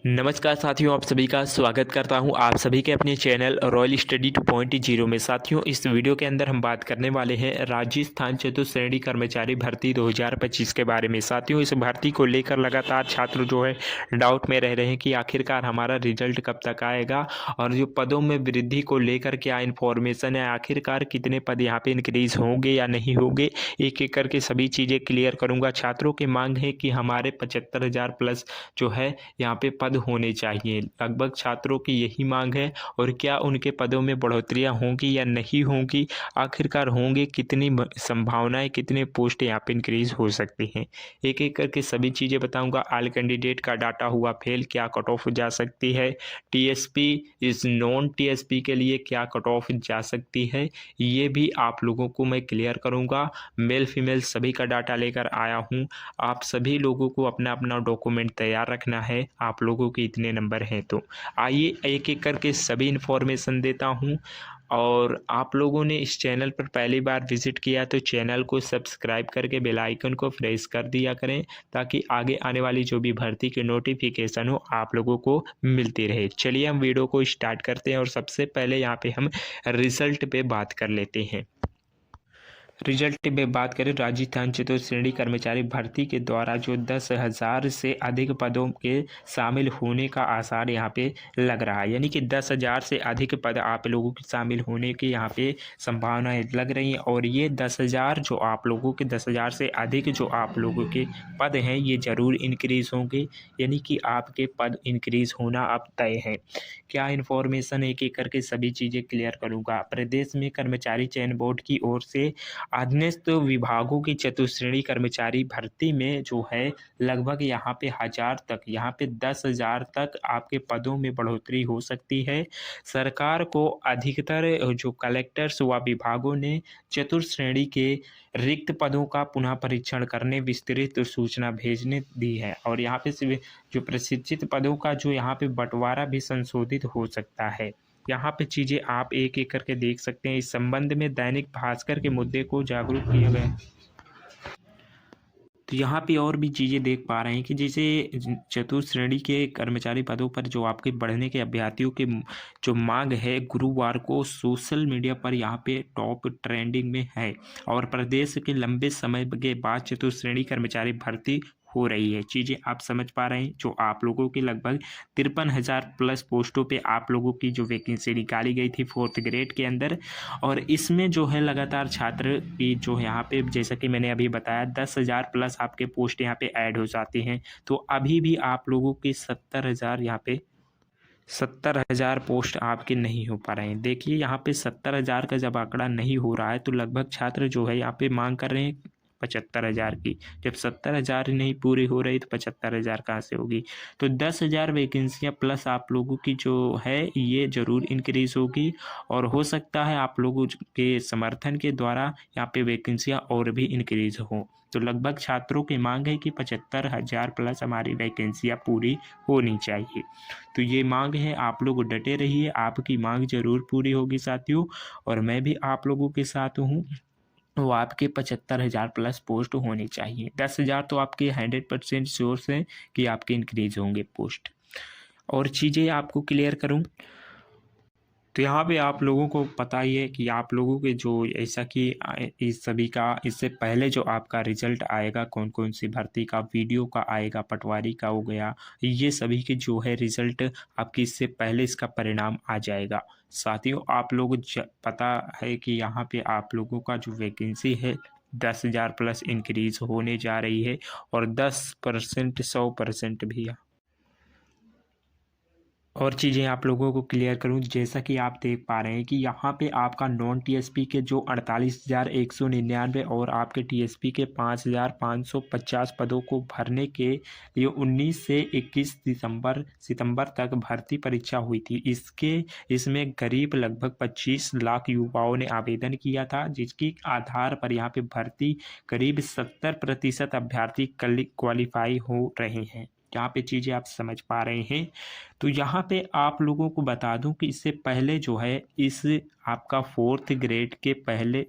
नमस्कार साथियों, आप सभी का स्वागत करता हूं आप सभी के अपने चैनल रॉयल स्टडी 2.0 में। साथियों, इस वीडियो के अंदर हम बात करने वाले हैं राजस्थान चतुश्रेणी कर्मचारी भर्ती 2025 के बारे में। साथियों, इस भर्ती को लेकर लगातार छात्र जो है डाउट में रह रहे हैं कि आखिरकार हमारा रिजल्ट कब तक आएगा और जो पदों में वृद्धि को लेकर क्या इन्फॉर्मेशन है, आखिरकार कितने पद यहाँ पे इंक्रीज होंगे या नहीं होंगे, एक एक करके सभी चीज़ें क्लियर करूँगा। छात्रों की मांग है कि हमारे 75,000 प्लस जो है यहाँ पे पद होने चाहिए। लगभग छात्रों की यही मांग है। और क्या उनके पदों में बढ़ोतरियाँ होंगी या नहीं होंगी, आखिरकार होंगे, कितनी संभावनाएं, कितने पोस्ट यहाँ पे इंक्रीज हो सकती हैं, एक एक करके सभी चीज़ें बताऊंगा। ऑल कैंडिडेट का डाटा हुआ फेल, क्या कट ऑफ जा सकती है, टीएसपी इस नॉन टीएसपी के लिए क्या कट ऑफ जा सकती है, ये भी आप लोगों को मैं क्लियर करूँगा। मेल फीमेल सभी का डाटा लेकर आया हूँ। आप सभी लोगों को अपना अपना डॉक्यूमेंट तैयार रखना है। आप लोगों के इतने नंबर हैं तो आइए एक एक करके सभी इन्फॉर्मेशन देता हूँ। और आप लोगों ने इस चैनल पर पहली बार विजिट किया तो चैनल को सब्सक्राइब करके बेल आइकन को प्रेस कर दिया करें, ताकि आगे आने वाली जो भी भर्ती की नोटिफिकेशन हो आप लोगों को मिलती रहे। चलिए हम वीडियो को स्टार्ट करते हैं और सबसे पहले यहाँ पे हम रिजल्ट पे बात कर लेते हैं। रिजल्ट में बात करें, राजस्थान चतुश्रेणी कर्मचारी भर्ती के द्वारा जो 10,000 से अधिक पदों के शामिल होने का आसार यहाँ पे लग रहा है, यानी कि 10,000 से अधिक पद आप लोगों के शामिल होने की यहाँ पे संभावनाएं लग रही हैं। और ये 10,000 जो आप लोगों के 10,000 से अधिक जो आप लोगों के पद हैं ये ज़रूर इंक्रीज़ होंगे, यानी कि आपके पद इंक्रीज़ होना अब तय है। क्या इन्फॉर्मेशन एक एक करके सभी चीज़ें क्लियर करूँगा। प्रदेश में कर्मचारी चयन बोर्ड की ओर से अधीनस्थ विभागों की चतुश्रेणी कर्मचारी भर्ती में जो है लगभग यहाँ पे 1000 तक, यहाँ पे 10,000 तक आपके पदों में बढ़ोतरी हो सकती है। सरकार को अधिकतर जो कलेक्टर्स व विभागों ने चतुश्रेणी के रिक्त पदों का पुनः परीक्षण करने विस्तृत सूचना भेजने दी है। और यहाँ पे जो प्रशिक्षित पदों का जो यहाँ पे बंटवारा भी संशोधित हो सकता है। यहाँ पे चीज़ें आप एक एक करके देख सकते हैं। इस संबंध में दैनिक भास्कर के मुद्दे को जागरूक किया गया। तो यहाँ पे और भी चीज़ें देख पा रहे हैं कि जैसे चतुश्रेणी के कर्मचारी पदों पर जो आपके बढ़ने के अभ्यर्थियों के जो मांग है, गुरुवार को सोशल मीडिया पर यहाँ पे टॉप ट्रेंडिंग में है। और प्रदेश के लंबे समय के बाद चतुश्रेणी कर्मचारी भर्ती हो रही है। चीज़ें आप समझ पा रहे हैं। जो आप लोगों के लगभग 53,000 प्लस पोस्टों पे आप लोगों की जो वैकेंसी निकाली गई थी 4th ग्रेड के अंदर, और इसमें जो है लगातार छात्र की जो यहाँ पे जैसा कि मैंने अभी बताया 10,000 प्लस आपके पोस्ट यहाँ पे ऐड हो जाते हैं। तो अभी भी आप लोगों के 70,000 यहाँ पे 70,000 पोस्ट आपके नहीं हो पा रहे हैं। देखिए यहाँ पे 70,000 का जब आंकड़ा नहीं हो रहा है तो लगभग छात्र जो है यहाँ पे मांग कर रहे हैं 75,000 की। जब 70,000 ही नहीं पूरी हो रही तो 75,000 कहाँ से होगी। तो 10,000 वैकेंसियाँ प्लस आप लोगों की जो है ये ज़रूर इंक्रीज़ होगी। और हो सकता है आप लोगों के समर्थन के द्वारा यहाँ पे वैकेंसियाँ और भी इंक्रीज़ हों। तो लगभग छात्रों की मांग है कि 75,000 प्लस हमारी वैकेंसियाँ पूरी होनी चाहिए। तो ये मांग है, आप लोग डटे रहिए, आपकी मांग ज़रूर पूरी होगी साथियों। और मैं भी आप लोगों के साथ हूँ। वो आपके 75,000 प्लस पोस्ट होने चाहिए। 10,000 तो आपके 100% श्योर है कि आपके इंक्रीज होंगे पोस्ट। और चीज़ें आपको क्लियर करूँ तो यहाँ पे आप लोगों को पता ही है कि आप लोगों के जो ऐसा कि इस सभी का इससे पहले जो आपका रिजल्ट आएगा, कौन कौन सी भर्ती का वीडियो का आएगा, पटवारी का हो गया, ये सभी के जो है रिजल्ट आपकी इससे पहले इसका परिणाम आ जाएगा। साथियों, आप लोग पता है कि यहाँ पे आप लोगों का जो वैकेंसी है 10,000 प्लस इंक्रीज होने जा रही है। और 10% 100% भी और चीज़ें आप लोगों को क्लियर करूं, जैसा कि आप देख पा रहे हैं कि यहाँ पे आपका नॉन टीएसपी के जो 48,199 और आपके टीएसपी के 5,550 पदों को भरने के लिए 19 से 21 सितंबर तक भर्ती परीक्षा हुई थी। इसमें करीब लगभग 25 लाख युवाओं ने आवेदन किया था, जिसकी आधार पर यहाँ पे भर्ती करीब 70% अभ्यर्थी क्वालिफाई हो रहे हैं। यहाँ पे चीज़ें आप समझ पा रहे हैं। तो यहाँ पे आप लोगों को बता दूं कि इससे पहले जो है इस आपका 4th ग्रेड के पहले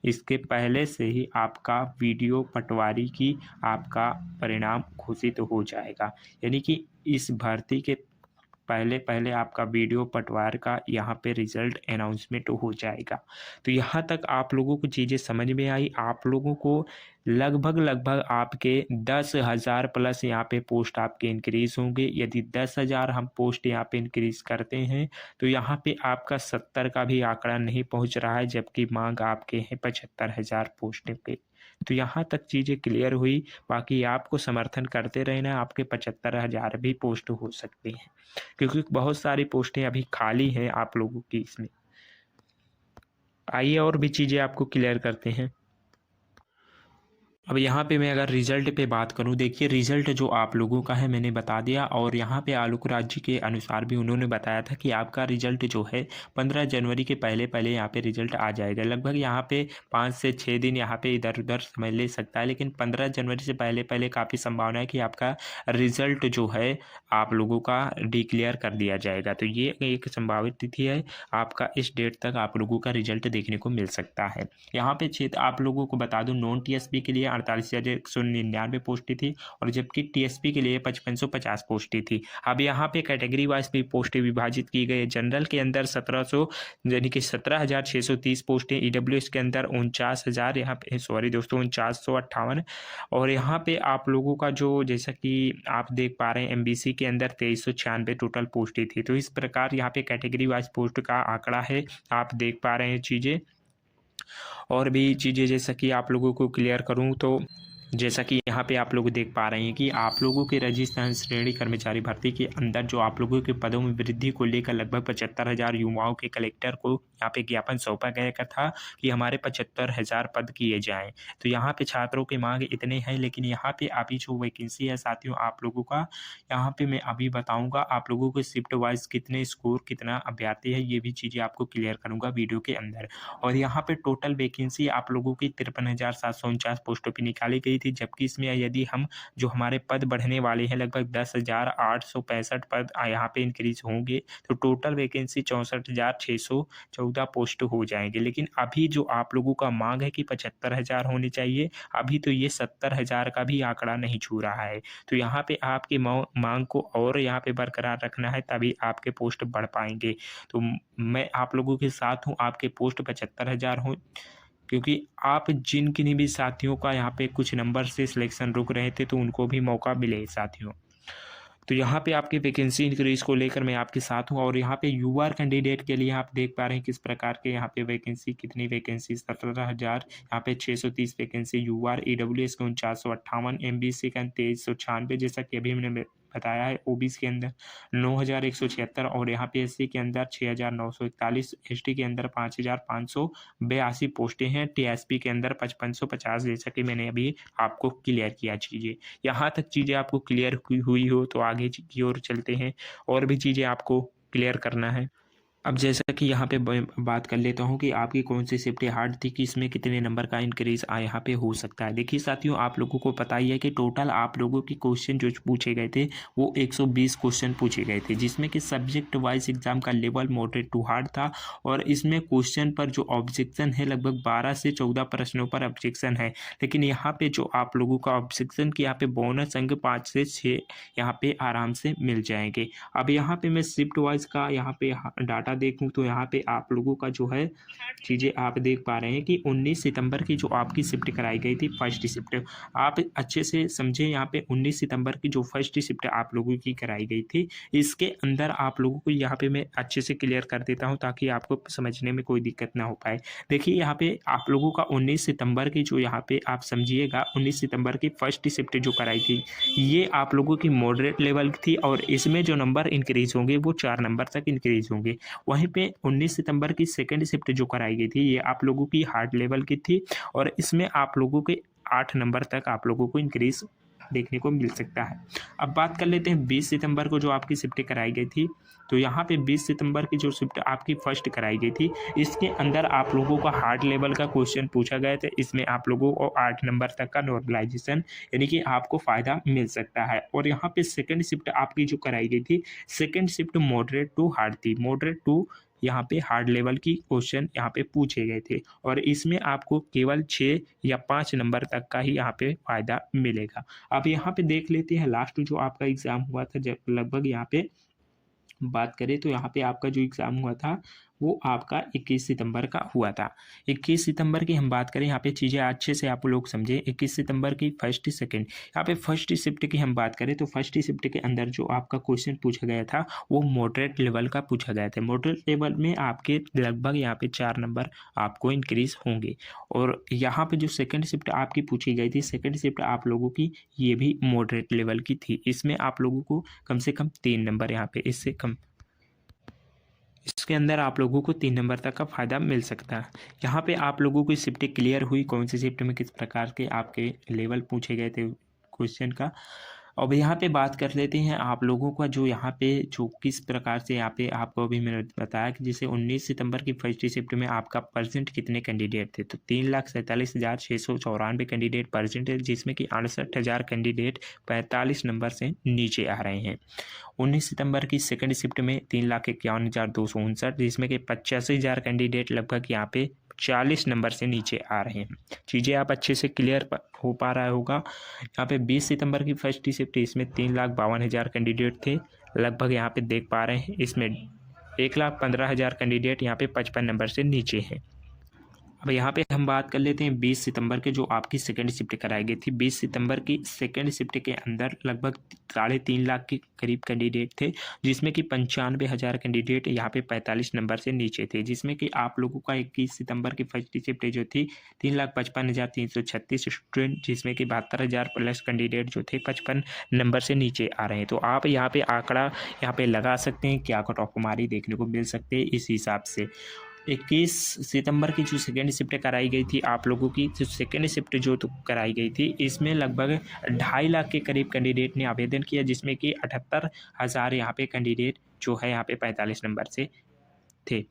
इसके पहले से ही आपका वीडियो पटवारी की आपका परिणाम घोषित हो जाएगा। यानी कि इस भर्ती के पहले पहले आपका वीडियो पटवार का यहाँ पे रिज़ल्ट अनाउंसमेंट हो जाएगा। तो यहाँ तक आप लोगों को चीज़ें समझ में आई। आप लोगों को लगभग आपके 10,000 प्लस यहाँ पे पोस्ट आपके इंक्रीज़ होंगे। यदि 10,000 हम पोस्ट यहाँ पे इंक्रीज़ करते हैं तो यहाँ पे आपका 70 का भी आंकड़ा नहीं पहुँच रहा है, जबकि मांग आपके हैं 75,000 पोस्ट पे। तो यहाँ तक चीज़ें क्लियर हुई। बाकी आपको समर्थन करते रहना है, आपके 75,000 भी पोस्ट हो सकते हैं, क्योंकि बहुत सारी पोस्टें अभी खाली हैं आप लोगों की इसमें। आइए और भी चीज़ें आपको क्लियर करते हैं। अब यहाँ पे मैं अगर रिज़ल्ट पे बात करूँ, देखिए रिज़ल्ट जो आप लोगों का है मैंने बता दिया, और यहाँ पे आलोक राज जी के अनुसार भी उन्होंने बताया था कि आपका रिज़ल्ट जो है 15 जनवरी के पहले पहले यहाँ पे रिज़ल्ट आ जाएगा। लगभग यहाँ पे 5 से 6 दिन यहाँ पे इधर उधर समय ले सकता है, लेकिन 15 जनवरी से पहले पहले काफ़ी संभावना है कि आपका रिज़ल्ट जो है आप लोगों का डिक्लेयर कर दिया जाएगा। तो ये एक संभावित तिथि है, आपका इस डेट तक आप लोगों का रिज़ल्ट देखने को मिल सकता है। यहाँ पे क्षेत्र आप लोगों को बता दूँ, नॉन टीएसपी के लिए 48,199 पोस्टें थी, और जबकि टीएसपी के लिए 5550 पोस्टें थी। अब यहाँ पे कैटेगरी वाइज भी पोस्टें विभाजित की गई है। जनरल के अंदर 1700 यानी कि 17,630 पोस्टें, ईडब्ल्यूएस के अंदर 49,000 यहाँ पे सॉरी दोस्तों 4958, और यहाँ पे आप लोगों का जो जैसा कि आप देख पा रहे हैं एमबीसी के अंदर 2396 टोटल पोस्टें थी। तो इस प्रकार यहाँ पे कैटेगरी वाइज पोस्ट का आंकड़ा है, आप देख पा रहे हैं चीज़ें। और भी चीज़ें जैसा कि आप लोगों को क्लियर करूँ तो जैसा कि यहाँ पे आप लोग देख पा रहे हैं कि आप लोगों के राजस्थान श्रेणी कर्मचारी भर्ती के अंदर जो आप लोगों के पदों में वृद्धि को लेकर लगभग 75,000 युवाओं के कलेक्टर को यहाँ पे ज्ञापन सौंपा गया था कि हमारे 75,000 पद किए जाएं। तो यहाँ पे छात्रों की मांग इतने हैं, लेकिन यहाँ पे अभी जो वैकेंसी है साथियों आप लोगों का, यहाँ पे मैं अभी बताऊँगा आप लोगों को शिफ्ट वाइज कितने स्कोर कितना अभ्यर्थी है, ये भी चीज़ें आपको क्लियर करूँगा वीडियो के अंदर। और यहाँ पे टोटल वैकेंसी आप लोगों की 53,749 पोस्टों पर निकाली गई थी, जबकि इसमें यदि हम जो हमारे पद बढ़ने वाले हैं लगभग 10,865 पद यहाँ पे इंक्रीज होंगे, तो टोटल वैकेंसी 64,614 पोस्ट हो जाएंगे। लेकिन अभी जो आप लोगों का मांग है कि 75,000 होने चाहिए, अभी तो ये 70,000 का भी आंकड़ा नहीं छू रहा है। तो यहाँ पे आपकी मांग को और यहाँ पे बरकरार रखना है, तभी आपके पोस्ट बढ़ पाएंगे। तो मैं आप लोगों के साथ हूँ, आपके पोस्ट 75,000 हो, क्योंकि आप जिन किन्हीं भी साथियों का यहाँ पे कुछ नंबर से सिलेक्शन रुक रहे थे तो उनको भी मौका मिले साथियों। तो यहाँ पे आपकी वैकेंसी इंक्रीज को लेकर मैं आपके साथ हूँ, और यहाँ पे यूआर कैंडिडेट के लिए आप देख पा रहे हैं किस प्रकार के यहाँ पे वैकेंसी, कितनी वैकेंसी 17,000, यहाँ पे 630 वैकेंसी यूआर, ईडब्ल्यूएस के 4958, एमबीसी का 2396, जैसा कि अभी मैंने बताया है। ओबीसी के अंदर 9,176, और यहाँ पे एससी के अंदर 6,941, एसटी के अंदर 5,582 पोस्टें हैं, टीएसपी के अंदर 5,550, जैसा कि मैंने अभी आपको क्लियर किया चीज़ें। यहाँ तक चीज़ें आपको क्लियर हुई हो तो आगे की ओर चलते हैं, और भी चीज़ें आपको क्लियर करना है। अब जैसा कि यहाँ पे बात कर लेता हूँ कि आपकी कौन सी शिफ्ट हार्ड थी, कि इसमें कितने नंबर का इंक्रीज यहाँ पे हो सकता है। देखिए साथियों, आप लोगों को पता ही है कि टोटल आप लोगों की क्वेश्चन जो पूछे गए थे वो 120 क्वेश्चन पूछे गए थे, जिसमें कि सब्जेक्ट वाइज एग्जाम का लेवल मॉडरेट टू हार्ड था, और इसमें क्वेश्चन पर जो ऑब्जेक्शन है लगभग 12 से 14 प्रश्नों पर ऑब्जेक्शन है। लेकिन यहाँ पे जो आप लोगों का ऑब्जेक्शन की यहाँ पे बोनस अंक 5 से 6 यहाँ पे आराम से मिल जाएंगे। अब यहाँ पे मैं शिफ्ट वाइज का यहाँ पे डाटा देखूं तो यहाँ पे आप लोगों का जो है चीज़ें आप देख पा रहे हैं कि 19 सितंबर की जो आपकी शिफ्ट कराई गई थी फर्स्ट शिफ्ट, आप अच्छे से समझें। यहाँ पे 19 सितंबर की जो फर्स्ट शिफ्ट आप लोगों की कराई गई थी, इसके अंदर आप लोगों को यहाँ पे मैं अच्छे से क्लियर कर देता हूँ ताकि आपको समझने में कोई दिक्कत ना हो पाए। देखिए यहाँ पे आप लोगों का 19 सितंबर की जो यहाँ पे आप समझिएगा 19 सितंबर की फर्स्ट शिफ्ट जो कराई थी, ये आप लोगों की मॉडरेट लेवल की थी, और इसमें जो नंबर इंक्रीज होंगे वो 4 नंबर तक इंक्रीज होंगे। वहीं पे 19 सितंबर की सेकंड शिफ्ट जो कराई गई थी, ये आप लोगों की हार्ड लेवल की थी, और इसमें आप लोगों के 8 नंबर तक आप लोगों को इंक्रीज देखने को मिल सकता है। अब बात कर लेते हैं 20 सितंबर को जो आपकी शिफ्ट कराई गई थी, तो यहाँ पे 20 सितंबर की जो शिफ्ट आपकी फर्स्ट कराई गई थी, इसके अंदर आप लोगों का हार्ड लेवल का क्वेश्चन पूछा गया था। इसमें आप लोगों को 8 नंबर तक का नॉर्मलाइजेशन यानी कि आपको फ़ायदा मिल सकता है। और यहाँ पे सेकेंड शिफ्ट आपकी जो कराई गई थी, second shift moderate to hard थी। मॉडरेट टू यहाँ पे हार्ड लेवल की क्वेश्चन यहाँ पे पूछे गए थे और इसमें आपको केवल 6 या 5 नंबर तक का ही यहाँ पे फ़ायदा मिलेगा। अब यहाँ पे देख लेते हैं लास्ट जो आपका एग्ज़ाम हुआ था जब लगभग यहाँ पे बात करें तो यहाँ पे आपका जो एग्ज़ाम हुआ था वो आपका 21 सितंबर का हुआ था। 21 सितंबर की हम बात करें यहाँ पे चीज़ें अच्छे से आप लोग समझें। 21 सितंबर की फर्स्ट सेकंड यहाँ पे फर्स्ट शिफ्ट की हम बात करें तो फर्स्ट शिफ्ट के अंदर जो आपका क्वेश्चन पूछा गया था वो मॉडरेट लेवल का पूछा गया था। मॉडरेट लेवल में आपके लगभग यहाँ पे 4 नंबर आपको इंक्रीज़ होंगे और यहाँ पे जो सेकंड शिफ्ट आपकी पूछी गई थी, सेकंड शिफ्ट आप लोगों की ये भी मॉडरेट लेवल की थी। इसमें आप लोगों को कम से कम 3 नंबर यहाँ पे इससे कम इसके अंदर आप लोगों को 3 नंबर तक का फ़ायदा मिल सकता है। यहाँ पे आप लोगों की शिफ्ट क्लियर हुई, कौन सी शिफ्ट में किस प्रकार के आपके लेवल पूछे गए थे क्वेश्चन का। अब यहाँ पे बात कर लेते हैं आप लोगों का जो यहाँ पे जो किस प्रकार से यहाँ पे आपको अभी मैंने बताया कि जैसे 19 सितंबर की फर्स्ट शिफ्ट में आपका परसेंट कितने कैंडिडेट थे, तो 3,47,694 कैंडिडेट परसेंट है, जिसमें कि 68,000 कैंडिडेट 45 नंबर से नीचे आ रहे हैं। 19 सितंबर की सेकंड शिफ्ट में 3,51,259 जिसमें कि 85,000 कैंडिडेट लगभग यहाँ पे 40 नंबर से नीचे आ रहे हैं। चीज़ें आप अच्छे से क्लियर हो पा रहा होगा। यहाँ पे 20 सितंबर की फर्स्ट शिफ्ट इसमें 3,52,000 कैंडिडेट थे, लगभग यहाँ पे देख पा रहे हैं इसमें 1,15,000 कैंडिडेट यहाँ पे 55 नंबर से नीचे हैं। अब यहाँ पे हम बात कर लेते हैं 20 सितंबर के जो आपकी सेकंड शिफ्ट कराई गई थी। 20 सितंबर की सेकंड शिफ्ट के अंदर लगभग 3.5 लाख के करीब कैंडिडेट थे, जिसमें कि 95,000 कैंडिडेट यहाँ पे 45 नंबर से नीचे थे, जिसमें कि आप लोगों का 21 सितंबर की फर्स्ट शिफ्ट जो थी 3,55,336 स्टूडेंट, जिसमें कि 72,000 प्लस कैंडिडेट जो थे 55 नंबर से नीचे आ रहे हैं। तो आप यहाँ पे आंकड़ा यहाँ पे लगा सकते हैं क्या कट ऑफ हमारी देखने को मिल सकते हैं इस हिसाब से। 21 सितंबर की जो सेकेंड शिफ्ट कराई गई थी आप लोगों की, जो सेकेंड शिफ्ट जो तो कराई गई थी इसमें लगभग 2.5 लाख के करीब कैंडिडेट ने आवेदन किया, जिसमें कि 78,000 यहाँ पे कैंडिडेट जो है यहाँ पे 45 नंबर से थे।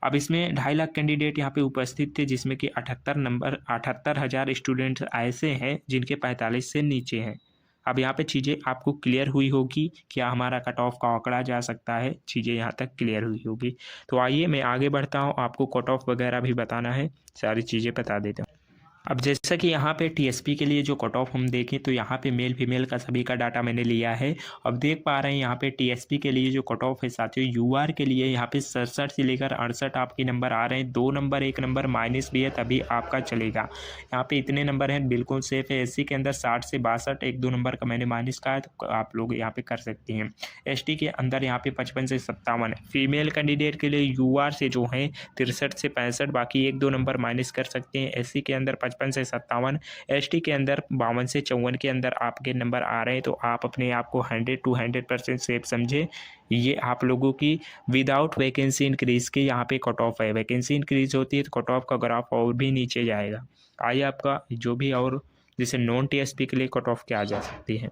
अब इसमें 2.5 लाख कैंडिडेट यहाँ पे उपस्थित थे, जिसमें कि 78,000 स्टूडेंट्स ऐसे हैं जिनके 45 से नीचे हैं। अब यहाँ पे चीज़ें आपको क्लियर हुई होगी, क्या हमारा कट ऑफ का आंकड़ा जा सकता है, चीज़ें यहाँ तक क्लियर हुई होगी। तो आइए मैं आगे बढ़ता हूँ, आपको कट ऑफ वगैरह भी बताना है, सारी चीज़ें बता देता हूँ। अब जैसा कि यहाँ पे टीएसपी के लिए जो कट ऑफ हम देखें तो यहाँ पे मेल फीमेल का सभी का डाटा मैंने लिया है। अब देख पा रहे हैं यहाँ पे टीएसपी के लिए जो कट ऑफ है साथियों, यूआर के लिए यहाँ पे 67 से लेकर 68 आपके नंबर आ रहे हैं। 2 नंबर 1 नंबर माइनस भी है तभी आपका चलेगा। यहाँ पे इतने नंबर हैं, बिल्कुल सेफ है। एससी के अंदर 60 से 62 1-2 नंबर का मैंने माइनस कहा है, तो आप लोग यहाँ पे कर सकते हैं। एसटी के अंदर यहाँ पे 55 से 57 है। फीमेल कैंडिडेट के लिए यूआर से जो है 63 से 65, बाकी 1-2 नंबर माइनस कर सकते हैं। एससी के अंदर 55 से 57, एसटी के अंदर 52 से 54 के अंदर आपके नंबर आ रहे हैं। तो आप अपने आप को 100 to 100% सेफ समझे। ये आप लोगों की विदाउट वैकेंसी इंक्रीज के यहाँ पे कट ऑफ है। वैकेंसी इंक्रीज होती है तो कट ऑफ का ग्राफ और भी नीचे जाएगा। आइए आपका जो भी और जैसे नॉन टीएसपी के लिए कट ऑफ क्या आ जा सकती है।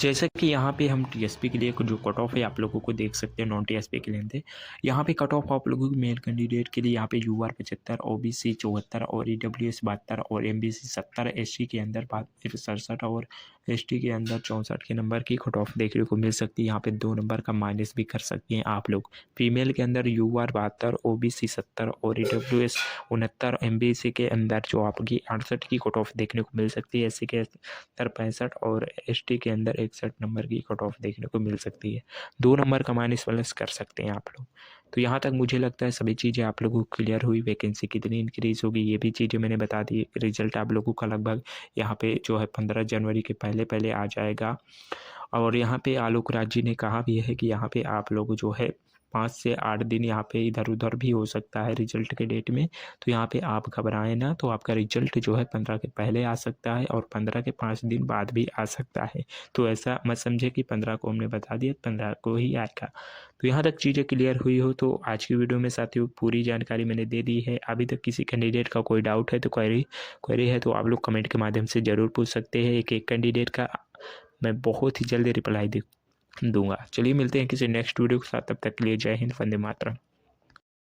जैसा कि यहाँ पे हम टीएसपी के लिए जो कट ऑफ है आप लोगों को देख सकते हैं, नॉन टीएसपी के लिए यहाँ पे कट ऑफ आप लोगों को मेल कैंडिडेट के लिए यहाँ पे यूआर 75, ओबीसी 74 और ईडब्ल्यूएस 72 और एमबीसी 70, एसटी के अंदर 67 और एसटी के अंदर 64 के नंबर की कट ऑफ देखने को मिल सकती है। यहाँ पे 2 नंबर का माइनस भी कर सकते हैं आप लोग। फीमेल के अंदर यूआर 72, ओबीसी 70 और ईडब्ल्यूएस 69, एमबीसी के अंदर जो आपकी 68 की कट ऑफ देखने को मिल सकती है। एससी के अंदर 65 और एसटी के अंदर 61 नंबर की कट ऑफ देखने को मिल सकती है। 2 नंबर का माइनस प्लस कर सकते हैं आप लोग। तो यहाँ तक मुझे लगता है सभी चीज़ें आप लोगों को क्लियर हुई। वैकेंसी कितनी इंक्रीज होगी ये भी चीज़ें मैंने बता दी। रिजल्ट आप लोगों का लगभग यहाँ पे जो है 15 जनवरी के पहले आ जाएगा। और यहाँ पे आलोक राज जी ने कहा भी है कि यहाँ पे आप लोग जो है 5 से 8 दिन यहाँ पे इधर उधर भी हो सकता है रिजल्ट के डेट में। तो यहाँ पे आप घबराएं ना, तो आपका रिजल्ट जो है 15 के पहले आ सकता है और 15 के 5 दिन बाद भी आ सकता है। तो ऐसा मत समझे कि 15 को हमने बता दिया 15 को ही आएगा। तो यहाँ तक चीज़ें क्लियर हुई हो तो आज की वीडियो में साथियों पूरी जानकारी मैंने दे दी है। अभी तक किसी कैंडिडेट का कोई डाउट है तो क्वेरी है तो आप लोग कमेंट के माध्यम से ज़रूर पूछ सकते हैं। एक कैंडिडेट का मैं बहुत ही जल्दी रिप्लाई दूंगा। चलिए मिलते हैं किसी नेक्स्ट वीडियो के साथ, तब तक के लिए जय हिंद, वंदे मातरम।